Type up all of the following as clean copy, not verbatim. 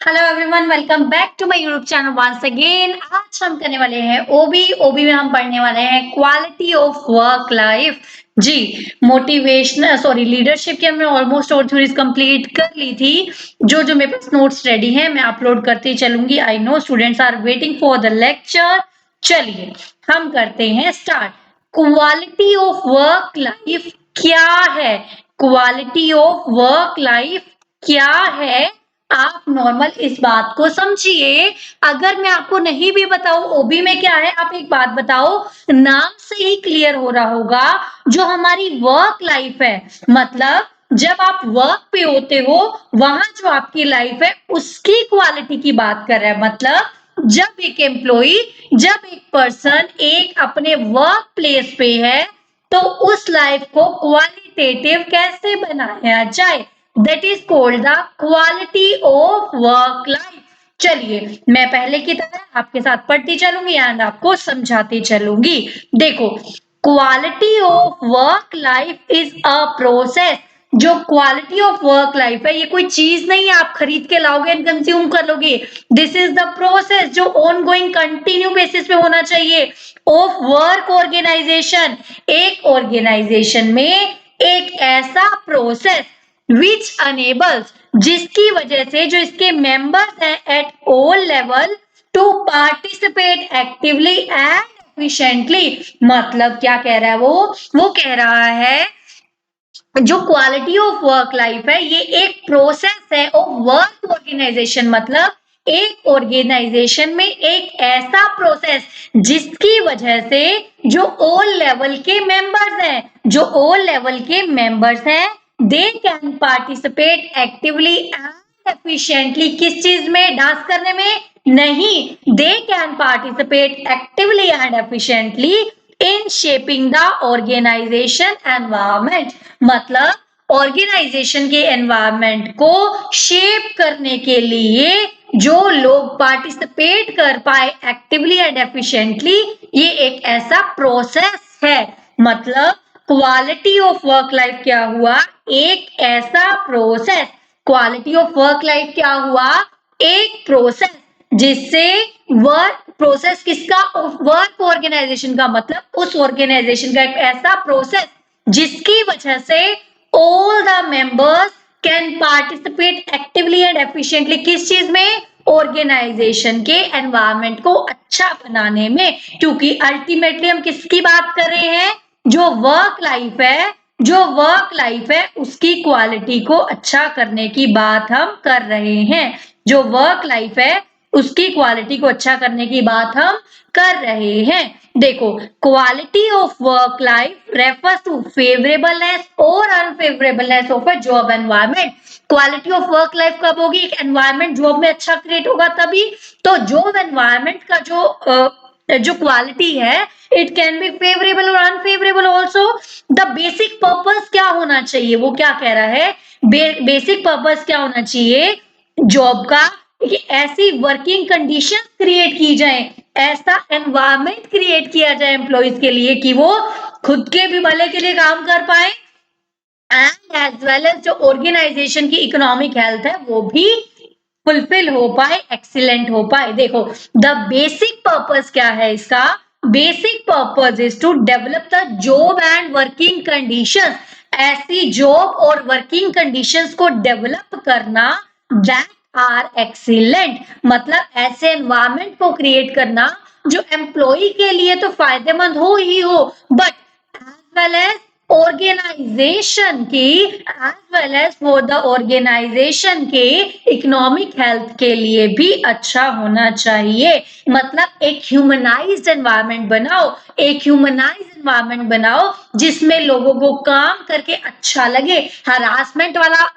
Hello everyone, welcome back to my YouTube channel once again. आज हम करने वाले हैं ओबी में हम पढ़ने वाले हैं क्वालिटी ऑफ वर्क लाइफ। जी, मोटिवेशनल लीडरशिप की हमने ऑलमोस्ट और थ्योरीज कंप्लीट कर ली थी। जो मेरे पास नोट्स रेडी हैं मैं अपलोड करती चलूंगी। I know students are waiting for the lecture. चलिए हम करते हैं start. Quality of work life क्या है? क्वालिटी ऑफ वर्क लाइफ क्या है? आप नॉर्मल इस बात को समझिए। अगर मैं आपको नहीं भी बताऊं ओबी में क्या है, आप एक बात बताओ, नाम से ही क्लियर हो रहा होगा। जो हमारी वर्क लाइफ है, मतलब जब आप वर्क पे होते हो वहां जो आपकी लाइफ है उसकी क्वालिटी की बात कर रहा है। मतलब जब एक पर्सन एक अपने वर्क प्लेस पे है तो उस लाइफ को क्वालिटेटिव कैसे बनाया जाए, that is called the quality of work life. चलिए मैं पहले की तरह आपके साथ पढ़ती चलूंगी एंड आपको समझाती चलूंगी। देखो, quality of work life is a process. जो क्वालिटी ऑफ वर्क लाइफ है ये कोई चीज नहीं है आप खरीद के लाओगे एंड कंज्यूम कर लोगे। दिस इज द प्रोसेस जो ऑन गोइंग कंटिन्यू बेसिस पे होना चाहिए ऑफ वर्क ऑर्गेनाइजेशन। एक ऑर्गेनाइजेशन में एक ऐसा प्रोसेस विच अनेबल्स, जिसकी वजह से जो इसके मेंबर्स हैं at all level to participate actively and efficiently. मतलब क्या कह रहा है वो कह रहा है जो क्वालिटी ऑफ वर्क लाइफ है ये एक प्रोसेस है ऑफ वर्क ऑर्गेनाइजेशन। मतलब एक ऑर्गेनाइजेशन में एक ऐसा प्रोसेस जिसकी वजह से जो ऑल लेवल के मेंबर्स हैं they can participate actively and efficiently. किस चीज में? डांस करने में नहीं, they can participate actively and efficiently in shaping the organisation environment. मतलब ऑर्गेनाइजेशन के एनवायरमेंट को शेप करने के लिए जो लोग पार्टिसिपेट कर पाए एक्टिवली एंड एफिशिएंटली, ये एक ऐसा प्रोसेस है। मतलब क्वालिटी ऑफ वर्क लाइफ क्या हुआ? एक ऐसा process. Quality of work life क्या हुआ? एक प्रोसेस जिससे वर्क प्रोसेस किसका? वर्क ऑर्गेनाइजेशन का। मतलब उस ऑर्गेनाइजेशन का एक ऐसा प्रोसेस जिसकी वजह से all the members can participate actively and efficiently. किस चीज में? ऑर्गेनाइजेशन के एनवायरमेंट को अच्छा बनाने में। क्योंकि अल्टीमेटली हम किसकी बात कर रहे हैं? जो वर्क लाइफ है उसकी क्वालिटी को अच्छा करने की बात हम कर रहे हैं। जो वर्क लाइफ है उसकी क्वालिटी को अच्छा करने की बात हम कर रहे हैं। देखो, quality of work life refers to favourableness और unfavourableness of a job environment. Quality of work life कब होगी? एक एनवायरमेंट जॉब में अच्छा क्रिएट होगा तभी। तो जॉब एनवायरमेंट का जो क्वालिटी है इट कैन बी फेवरेबल और unfavourable also. The basic purpose क्या होना चाहिए? वो क्या कह रहा है? बेसिक पर्पस क्या होना चाहिए जॉब का? कि ऐसी वर्किंग कंडीशन क्रिएट की जाए, ऐसा एनवायरमेंट क्रिएट किया जाए एम्प्लॉइज के लिए कि वो खुद के भी भले के लिए काम कर पाए एंड एज वेल एज जो ऑर्गेनाइजेशन की इकोनॉमिक हेल्थ है वो भी फुलफिल हो पाए, एक्सीलेंट हो पाए। देखो, द बेसिक पर्पस क्या है इसका? Basic purpose is to develop the job and working conditions. ऐसी जॉब और वर्किंग कंडीशंस को डेवलप करना दैट आर एक्सीलेंट। मतलब ऐसे एनवायरमेंट को क्रिएट करना जो एम्प्लॉय के लिए तो फायदेमंद हो ही हो, but as well as organisation की, as well as for the organisation के इकोनॉमिक हेल्थ के लिए भी अच्छा होना चाहिए। मतलब एक ह्यूमनाइज्ड एनवायरनमेंट बनाओ, एक ह्यूमनाइज्ड एनवायरनमेंट बनाओ जिसमें लोगों को काम करके अच्छा लगे। हरासमेंट वाला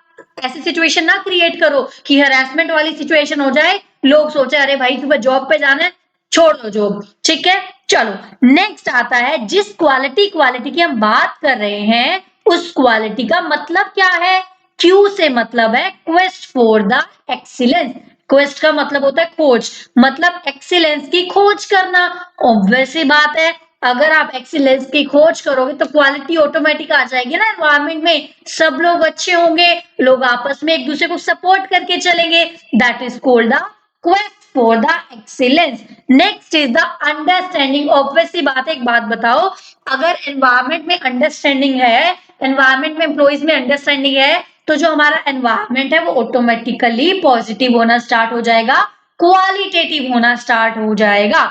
ऐसी सिचुएशन ना क्रिएट करो कि हरासमेंट वाली सिचुएशन हो जाए, लोग सोचे अरे भाई सुबह जॉब पे जाना है, छोड़ दो जॉब। ठीक है, चलो नेक्स्ट आता है जिस क्वालिटी की हम बात कर रहे हैं उस क्वालिटी का मतलब क्या है? क्यू से मतलब है quest for the excellence. Quest का मतलब होता है खोज, मतलब एक्सीलेंस की खोज करना। ऑब्वियस सी बात है, अगर आप एक्सीलेंस की खोज करोगे तो क्वालिटी ऑटोमेटिक आ जाएगी ना एनवायरनमेंट में। सब लोग अच्छे होंगे, लोग आपस में एक दूसरे को सपोर्ट करके चलेंगे। That is called the quest for the excellence. Next is the understanding. Obvious सी बात है, एक बात बताओ, अगर एनवायरनमेंट में अंडरस्टैंडिंग है, एनवायरनमेंट में एम्प्लॉइज में अंडरस्टैंडिंग है, तो जो हमारा एनवायरनमेंट है वो ऑटोमेटिकली पॉजिटिव होना स्टार्ट हो जाएगा, क्वालिटेटिव होना स्टार्ट हो जाएगा।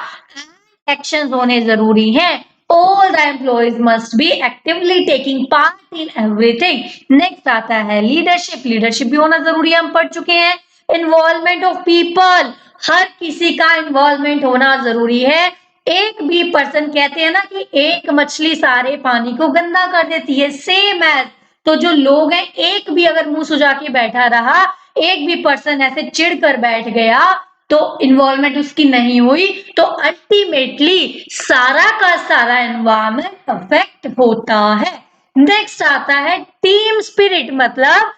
एक्शंस होने जरूरी हैं। All the employees must be actively taking part in everything. Next आता है लीडरशिप। लीडरशिप भी होना जरूरी है, हम पढ़ चुके हैं। इन्वॉल्वमेंट ऑफ पीपल, हर किसी का इन्वॉल्वमेंट होना जरूरी है। एक भी पर्सन, कहते हैं ना कि एक मछली सारे पानी को गंदा कर देती है, सेम एज, तो जो लोग हैं, एक भी अगर मुंह सुजा के बैठा रहा, एक भी पर्सन ऐसे चिढ़ कर बैठ गया, तो इन्वॉल्वमेंट उसकी नहीं हुई, तो अल्टीमेटली सारा का सारा एनवायरमेंट अफेक्ट होता है। नेक्स्ट आता है टीम स्पिरिट, मतलब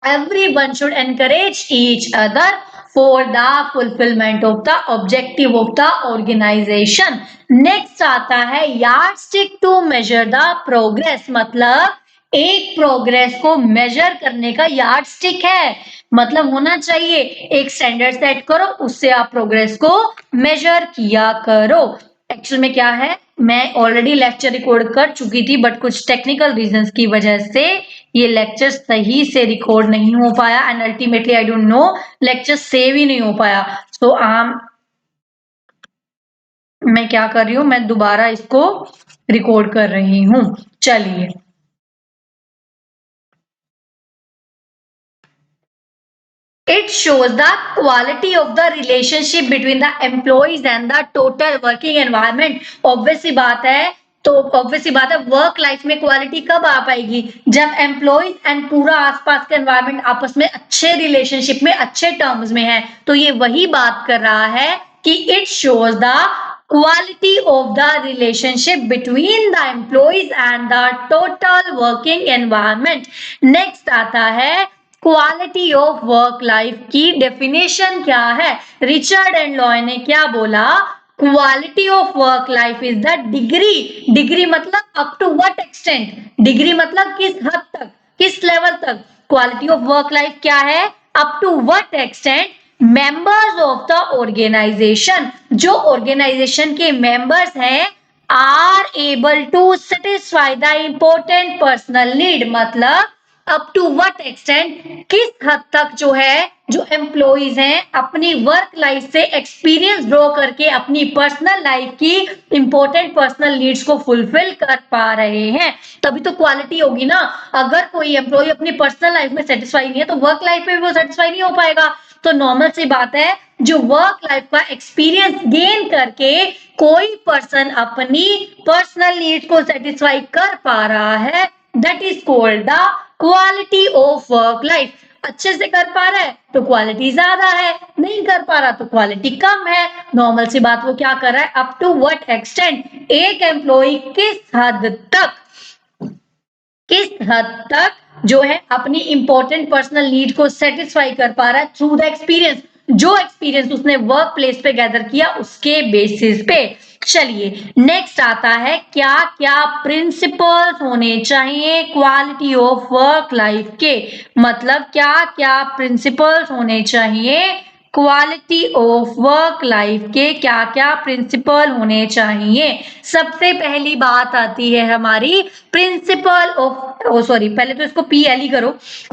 everyone should encourage each other for the fulfillment of the objective of the organization. Next आता है yardstick to measure the progress, मतलब एक प्रोग्रेस को मेजर करने का यार्ड स्टिक है, मतलब होना चाहिए एक स्टैंडर्ड सेट करो, उससे आप प्रोग्रेस को मेजर किया करो। एक्चुअल में क्या है, मैं ऑलरेडी लेक्चर रिकॉर्ड कर चुकी थी, बट कुछ टेक्निकल रीजंस की वजह से ये लेक्चर सही से रिकॉर्ड नहीं हो पाया, and ultimately I don't know lecture save ही नहीं हो पाया। सो मैं क्या कर रही हूँ, मैं दोबारा इसको रिकॉर्ड कर रही हूँ। चलिए, it shows the quality of the relationship between the employees and the total working environment. Obvious सी बात है, तो ऑब्वियस सी बात है, वर्क लाइफ में क्वालिटी कब आ पाएगी, जब एम्प्लॉइज एंड पूरा आसपास का एनवायरनमेंट आपस में अच्छे रिलेशनशिप में, अच्छे टर्म्स में है। तो ये वही बात कर रहा है कि it shows the quality of the relationship between the employees and the total working environment. Next आता है क्वालिटी ऑफ वर्क लाइफ की डेफिनेशन क्या है। रिचर्ड एंड लॉय ने क्या बोला, quality of work life is the degree, degree मतलब up to what extent, degree मतलब किस हद तक, किस लेवल तक, क्वालिटी ऑफ वर्क लाइफ क्या है, up to what extent members of the organisation, जो ऑर्गेनाइजेशन के मेंबर्स हैं, are able to satisfy the important personal need, मतलब अप टू व्हाट एक्सटेंट, किस हद तक जो है, जो एम्प्लॉइज हैं अपनी वर्क लाइफ से एक्सपीरियंस ड्रॉ करके अपनी पर्सनल लाइफ की इंपॉर्टेंट पर्सनल नीड्स को फुलफिल कर पा रहे हैं, तभी तो क्वालिटी होगी ना। अगर कोई एम्प्लॉय अपनी पर्सनल लाइफ में सेटिस्फाई नहीं है, तो वर्क लाइफ में भी वो सेटिस्फाई नहीं हो पाएगा। तो नॉर्मल सी बात है, जो वर्क लाइफ का एक्सपीरियंस गेन करके कोई पर्सन अपनी पर्सनल नीड्स को सेटिस्फाई कर पा रहा है, that is called the quality of work life. अच्छे से कर पा रहा है तो क्वालिटी ज्यादा है, नहीं कर पा रहा तो क्वालिटी कम है। नॉर्मल सी बात, वो क्या कर रहा है, अप टू व्हाट एक्सटेंट, एक एम्प्लॉय किस हद तक, किस हद तक जो है अपनी इंपॉर्टेंट पर्सनल नीड को सेटिस्फाई कर पा रहा है थ्रू द एक्सपीरियंस, जो एक्सपीरियंस उसने वर्क प्लेस पे गैदर किया उसके बेसिस पे। चलिए, नेक्स्ट आता है क्या क्या प्रिंसिपल्स होने चाहिए क्वालिटी ऑफ वर्क लाइफ के, मतलब क्या क्या प्रिंसिपल्स होने चाहिए क्वालिटी ऑफ वर्क लाइफ के, क्या क्या प्रिंसिपल होने चाहिए। सबसे पहली बात आती है हमारी प्रिंसिपल ऑफ, सॉरी पहले तो इसको पीएलई करो,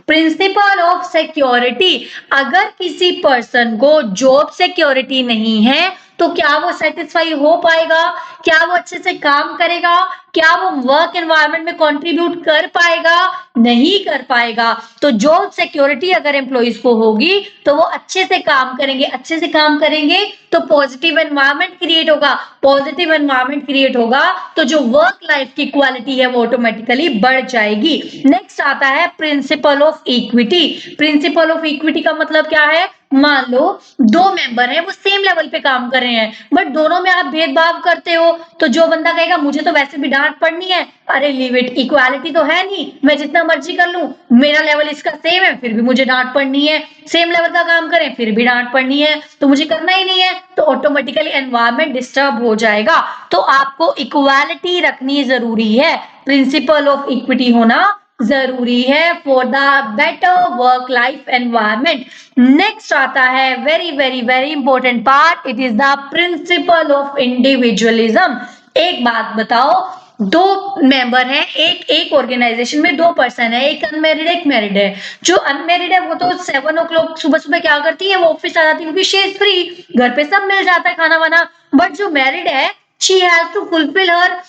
प्रिंसिपल ऑफ सिक्योरिटी। अगर किसी पर्सन को जॉब सिक्योरिटी नहीं है तो क्या वो सेटिस्फाई हो पाएगा, क्या वो अच्छे से काम करेगा, क्या वो वर्क एनवायरनमेंट में कंट्रीब्यूट कर पाएगा, नहीं कर पाएगा। तो जॉब सिक्योरिटी अगर एम्प्लॉइज को होगी तो वो अच्छे से काम करेंगे, अच्छे से काम करेंगे तो पॉजिटिव एनवायरनमेंट क्रिएट होगा, पॉजिटिव एनवायरनमेंट क्रिएट होगा तो जो वर्क लाइफ की क्वालिटी है वो ऑटोमेटिकली बढ़ जाएगी। नेक्स्ट आता है principle of equity. Principle of equity का मतलब क्या है, मान लो दो मेंबर हैं, वो सेम लेवल पे काम कर रहे हैं, बट दोनों में आप भेदभाव करते हो, तो जो बंदा कहेगा मुझे तो वैसे भी डांट पड़नी है, अरे लीव इट, इक्वालिटी तो है नहीं, मैं जितना मर्जी कर लूं, मेरा लेवल इसका सेम है फिर भी मुझे डांट पड़नी है, सेम लेवल का काम करें फिर भी डांट पड़नी है, तो मुझे करना ही नहीं है, तो ऑटोमेटिकली एनवायरमेंट डिस्टर्ब हो जाएगा। तो आपको इक्वालिटी रखनी जरूरी है, प्रिंसिपल ऑफ इक्विटी होना जरूरी है for the better work life environment. Next आता है very very very important part, it is the principle of individualism. एक बात बताओ, दो मेंबर हैं, एक ऑर्गेनाइजेशन में दो पर्सन है, एक अनमेरिड एक मैरिड है। जो अनमेरिड है वो तो 7 o'clock सुबह सुबह क्या करती है, वो ऑफिस आ जाती है क्योंकि शी इज फ्री, घर पे सब मिल जाता है खाना वाना। बट जो मैरिड है she has to fulfil her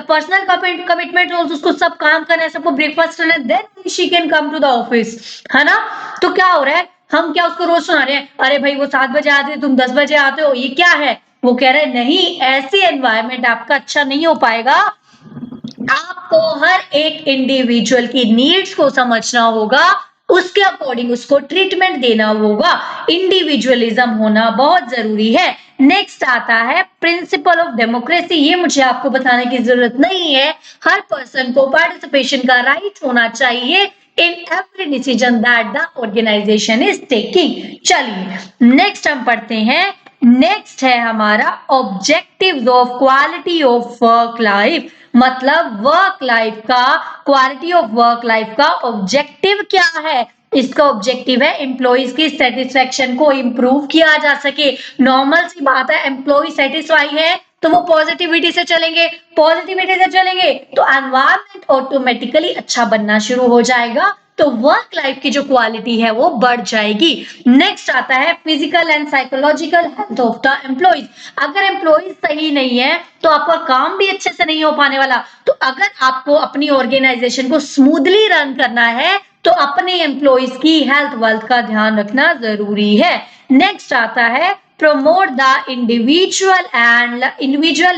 personal commitment, उसको सब काम करना है, सबको ब्रेकफास्ट करना है, then she can come to the office, है ना। तो क्या हो रहा है, हम क्या उसको रोज सुना रहे हैं, अरे भाई वो 7 बजे आते तुम 10 बजे आते हो, ये क्या है। वो कह रहे हैं नहीं, ऐसे एनवायरमेंट आपका अच्छा नहीं हो पाएगा, आपको हर एक इंडिविजुअल की नीड्स को समझना होगा, उसके अकॉर्डिंग उसको ट्रीटमेंट देना होगा, इंडिविजुअलिज्म होना बहुत जरूरी है। नेक्स्ट आता है प्रिंसिपल ऑफ डेमोक्रेसी, ये मुझे आपको बताने की जरूरत नहीं है, हर पर्सन को पार्टिसिपेशन का राइट होना चाहिए in every decision that the organisation is taking. चलिए नेक्स्ट हम पढ़ते हैं, नेक्स्ट है हमारा objectives of quality of work life, मतलब वर्क लाइफ का, क्वालिटी ऑफ वर्क लाइफ का ऑब्जेक्टिव क्या है। इसका ऑब्जेक्टिव है एम्प्लॉइज की सेटिस्फेक्शन को इंप्रूव किया जा सके। नॉर्मल सी बात है, एम्प्लॉय सेटिस्फाई है तो वो पॉजिटिविटी से चलेंगे, पॉजिटिविटी से चलेंगे तो एनवायरमेंट ऑटोमेटिकली अच्छा बनना शुरू हो जाएगा, तो वर्क लाइफ की जो क्वालिटी है वो बढ़ जाएगी। नेक्स्ट आता है physical and psychological health of the employees. अगर एम्प्लॉइज सही नहीं है तो आपका काम भी अच्छे से नहीं हो पाने वाला। तो अगर आपको अपनी ऑर्गेनाइजेशन को स्मूथली रन करना है तो अपने एम्प्लॉइज की हेल्थ वेल्थ का ध्यान रखना जरूरी है। नेक्स्ट आता है promote the individual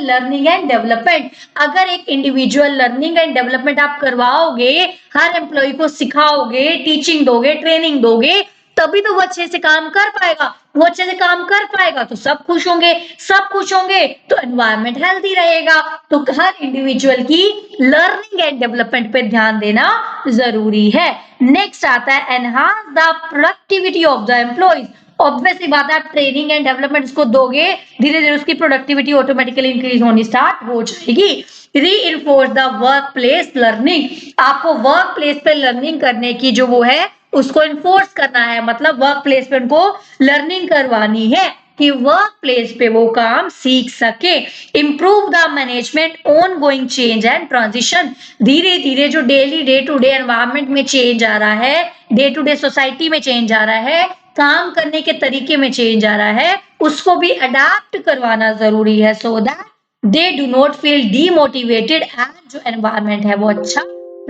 learning and development। अगर एक इंडिविजुअल लर्निंग एंड डेवलपमेंट आप करवाओगे, हर एम्प्लॉय को सिखाओगे, टीचिंग दोगे, ट्रेनिंग दोगे, तभी तो वो अच्छे से काम कर पाएगा, वो अच्छे से काम कर पाएगा तो सब खुश होंगे, सब खुश होंगे तो एनवायरमेंट हेल्थी रहेगा। तो हर इंडिविजुअल की लर्निंग एंड डेवलपमेंट पे ध्यान देना जरूरी है। नेक्स्ट आता है enhance the productivity of the employees. Obviously बात है, आप ट्रेनिंग एंड डेवलपमेंट उसको दोगे, धीरे धीरे उसकी प्रोडक्टिविटी ऑटोमेटिकली इंक्रीज होनी स्टार्ट हो जाएगी। Reinforce the work place learning, आपको वर्क प्लेस पे लर्निंग करने की जो वो है उसको इन्फोर्स करना है, मतलब वर्क प्लेस पे उनको लर्निंग करवानी है कि वर्क प्लेस पे वो काम सीख सके। Improve the management ongoing change and transition, धीरे धीरे जो daily day to day environment में चेंज आ रहा है, डे टू डे सोसाइटी में चेंज आ रहा है, काम करने के तरीके में चेंज आ रहा है, उसको भी अडाप्ट करवाना जरूरी है, so that they do not feel demotivated and जो एनवायरमेंट है वो अच्छा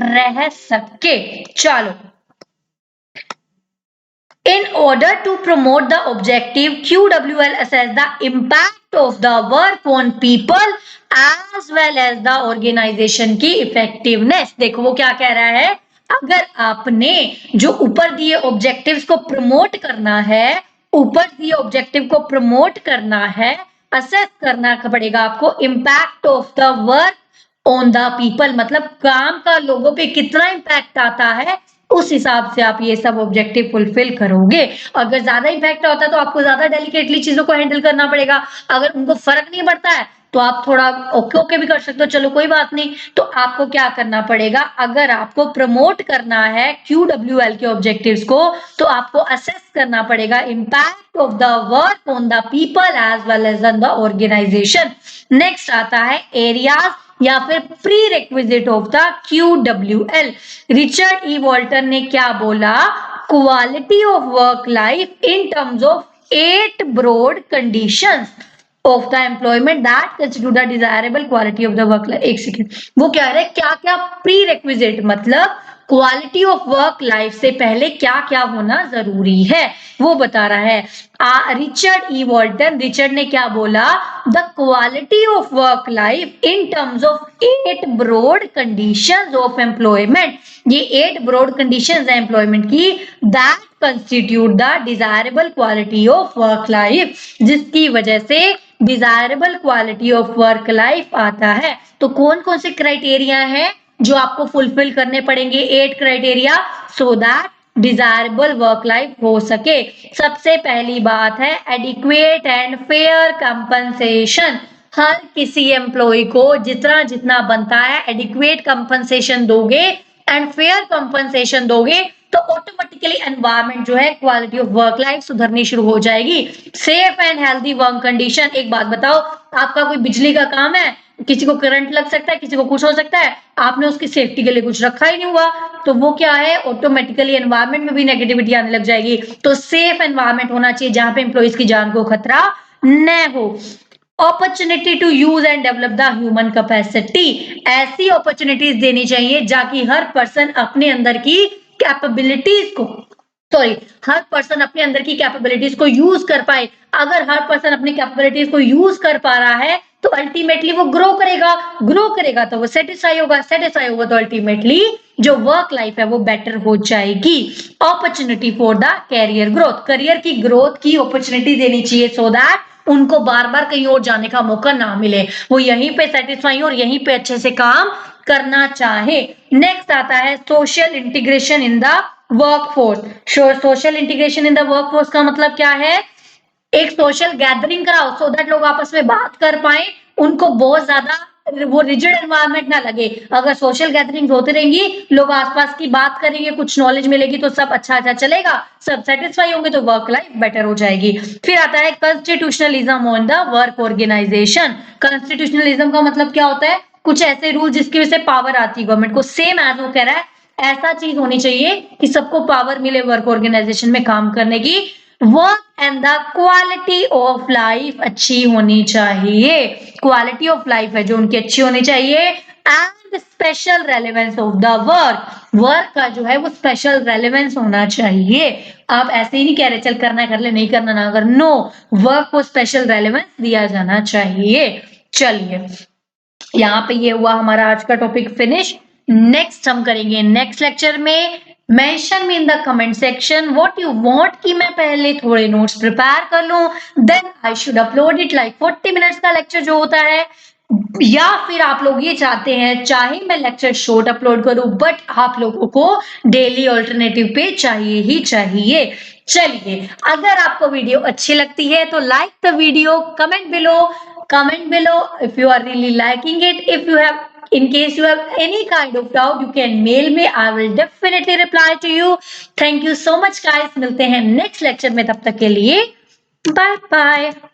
रह सके। चलो, in order to promote the objective, QWL assess the impact of the work on people as well as the organization की effectiveness। देखो वो क्या कह रहा है, अगर आपने जो ऊपर दिए ऑब्जेक्टिव्स को प्रमोट करना है, ऊपर दिए ऑब्जेक्टिव को प्रमोट करना है, असेस करना पड़ेगा आपको impact of the work on the people, मतलब काम का लोगों पे कितना इम्पैक्ट आता है, उस हिसाब से आप ये सब ऑब्जेक्टिव फुलफिल करोगे। अगर ज्यादा इम्पैक्ट होता है तो आपको ज्यादा डेलिकेटली चीजों को हैंडल करना पड़ेगा, अगर उनको फर्क नहीं पड़ता है तो आप थोड़ा ओके ओके भी कर सकते हो, चलो कोई बात नहीं। तो आपको क्या करना पड़ेगा, अगर आपको प्रमोट करना है QWL के ऑब्जेक्टिव्स को, तो आपको असेस करना पड़ेगा impact of the work on the people as well as on the organisation. Next आता है एरियाज या फिर prerequisite of the QWL। Richard E Walton ने क्या बोला, quality of work life in terms of 8 broad conditions of the employment that constitute the desirable quality of the work life. एक second, वो कह रहे हैं क्या क्या प्री रिक्विजिट, मतलब क्वालिटी ऑफ वर्क लाइफ से पहले क्या क्या होना जरूरी है वो बता रहा है। रिचर्ड ई वॉल्टन, रिचर्ड ने क्या बोला, the quality of work life in terms of 8 broad conditions of employment, ये 8 ब्रॉड कंडीशंस है एम्प्लॉयमेंट की, that constitute the desirable quality of work life, जिसकी वजह से desirable quality of work life आता है। तो कौन कौन से क्राइटेरिया है जो आपको फुलफिल करने पड़ेंगे? 8 criteria so that desirable work life हो सके। सबसे पहली बात है एडिक्वेट एंड फेयर कंपनसेशन। हर किसी एम्प्लॉय को जितना जितना बनता है एडिक्वेट कंपनसेशन दोगे एंड फेयर कंपनसेशन दोगे तो ऑटोमेटिकली एनवायरमेंट जो है क्वालिटी ऑफ वर्क लाइफ सुधरनी शुरू हो जाएगी। Safe and healthy work condition. एक बात बताओ, आपका कोई बिजली का काम है, किसी को करंट लग सकता है, किसी को कुछ हो सकता है, आपने उसकी सेफ्टी के लिए कुछ रखा ही नहीं हुआ, तो वो क्या है ऑटोमेटिकली एनवायरमेंट में भी नेगेटिविटी आने लग जाएगी। तो सेफ एनवायरमेंट होना चाहिए जहां पे एम्प्लॉइज की जान को खतरा न हो। Opportunity to use and develop the human capacity. ऐसी अपॉर्चुनिटीज देनी चाहिए जाकि हर पर्सन अपने अंदर की कैपेबिलिटीज को हर पर्सन अपने अंदर की कैपेबिलिटीज को यूज कर पाए। अगर हर पर्सन अपनी कैपेबिलिटीज को यूज कर पा रहा है तो अल्टीमेटली वो ग्रो करेगा तो वो सेटिस्फाई होगा तो अल्टीमेटली जो वर्क लाइफ है वो बेटर हो जाएगी। Opportunity for the career growth. Career की ग्रोथ की अपॉर्चुनिटी देनी चाहिए सो दैट उनको बार बार कहीं और जाने का मौका ना मिले, वो यहीं पे सेटिस्फाई और यहीं पे अच्छे से काम करना चाहे। नेक्स्ट आता है social integration in the workforce. Social integration in the workforce का मतलब क्या है? एक सोशल गैदरिंग कराओ सो दैट लोग आपस में बात कर पाए, उनको बहुत ज्यादा वो रिजिड एनवायरनमेंट ना लगे। अगर सोशल गैदरिंग होती रहेंगी, लोग आसपास की बात करेंगे, कुछ नॉलेज मिलेगी तो सब अच्छा अच्छा चलेगा, सब सेटिस्फाई होंगे तो वर्क लाइफ बेटर हो जाएगी। फिर आता है constitutionalism on the work organisation. Constitutionalism का मतलब क्या होता है? कुछ ऐसे रूल जिसकी वजह से पावर आती है गवर्नमेंट को। सेम एज वो कह रहा है ऐसा चीज होनी चाहिए कि सबको पावर मिले वर्क ऑर्गेनाइजेशन में काम करने की। Work and the quality of life अच्छी होनी चाहिए। क्वालिटी ऑफ लाइफ है जो उनकी अच्छी होनी चाहिए and special relevance of the work का जो है वो स्पेशल रेलेवेंस होना चाहिए। आप ऐसे ही नहीं कह रहे चल करना कर ले, नहीं करना ना कर, नो, वर्क को स्पेशल रेलेवेंस दिया जाना चाहिए। चलिए यहाँ पे ये हुआ हमारा आज का टॉपिक फिनिश। नेक्स्ट हम करेंगे नेक्स्ट लेक्चर में। Mention me in the comment section what you want कि मैं पहले थोड़े नोट्स प्रिपेयर कर लूं, then I should upload it like 40 minutes का लेक्चर जो होता है, या फिर आप लोग ये चाहते हैं चाहे मैं लेक्चर शॉर्ट अपलोड करूं बट आप लोगों को डेली ऑल्टरनेटिव पे चाहिए ही चाहिए। चलिए अगर आपको वीडियो अच्छी लगती है तो like the video, comment below if you are really liking it. If you have, in case you have any kind of doubt, you can mail me. I will definitely reply to you. Thank you so much guys. मिलते हैं next lecture में, तब तक के लिए bye bye.